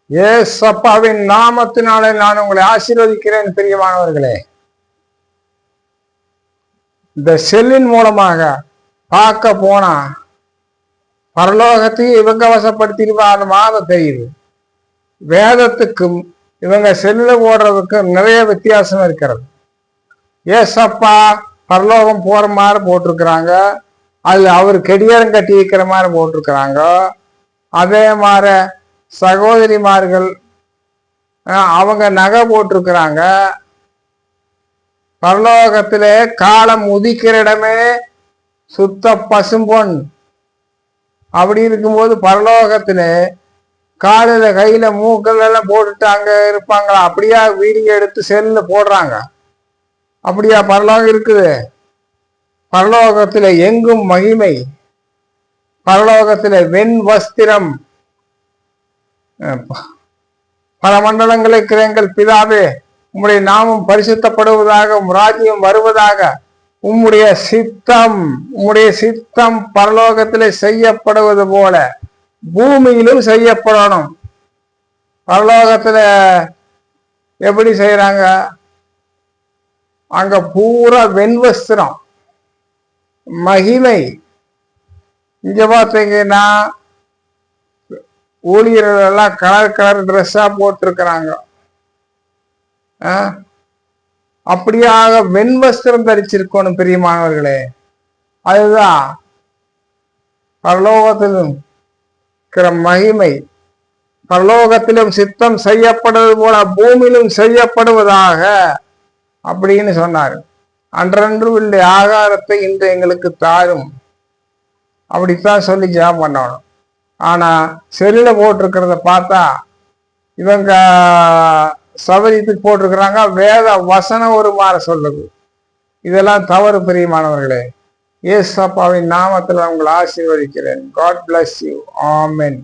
ஏசப்பாவின் நாமத்தினாலே நான் உங்களை ஆசீர்வதிக்கிறேன். பிரியமானவர்களே, இந்த செல்லின் மூலமாக பார்க்க போனா பரலோகத்தையும் இவங்க வசப்படுத்திடுவாத தெரியுது. வேதத்துக்கும் இவங்க செல்லுல போடுறதுக்கும் நிறைய வித்தியாசம் இருக்கிறது. ஏசப்பா பரலோகம் போற மாதிரி போட்டிருக்கிறாங்க, அது அவர் கெடியாரம் கட்டி வைக்கிற மாதிரி போட்டிருக்கிறாங்க. அதே மாதிரி சகோதரிமார்கள் அவங்க நகை போட்டிருக்கிறாங்க. பரலோகத்திலே காலம் உதிக்கிற இடமே சுத்த பசும்பொன். அப்படி இருக்கும்போது பரலோகத்துல காலில கையில மூக்கள் எல்லாம் போட்டுட்டு அங்க இருப்பாங்களா? அப்படியா வீடியோ எடுத்து செல்ல போடுறாங்க? அப்படியா பரலோகம் இருக்குது? பரலோகத்துல எங்கும் மகிமை, பரலோகத்துல வெண் வஸ்திரம். பல மண்டலங்களுக்கு எங்கள் பிதாவே, உம்முடைய நாமம் பரிசுத்தப்படுவதாக, ராஜ்யம் வருவதாக, உம்முடைய சித்தம் பரலோகத்திலே செய்யப்படுவது போல பூமியிலும் செய்யப்படணும். பரலோகத்துல எப்படி செய்யறாங்க? அங்க பூரா வெண்வஸ்திரம், மகிமை. இங்க பார்த்தீங்கன்னா ஊழியர்கள் எல்லாம் கலர் கலர் ட்ரெஸ்ஸா போட்டிருக்கிறாங்க. அப்படியாக வெண்வஸ்திரம் தரிச்சிருக்கணும் பிரியமானவர்களே. அதுதான் பரலோகத்திலும் இருக்கிற மகிமை. பரலோகத்திலும் சித்தம் செய்யப்படுவது போல பூமியிலும் செய்யப்படுவதாக அப்படின்னு சொன்னாரு. அன்றன்று இல்லை ஆகாரத்தை இன்று எங்களுக்கு தாரும், அப்படித்தான் சொல்லி ஜெபம் பண்ணணும். ஆனா செல்லுல போட்டிருக்கிறத பார்த்தா இவங்க சபரித்துக்கு போட்டிருக்கிறாங்க, வேத வசனம் ஒரு மாதிரி சொல்லுது. இதெல்லாம் தவறு பிரியமானவர்களே. ஏசப்பாவின் நாமத்தில் உங்களை ஆசீர்வதிக்கிறேன். God bless you. Amen.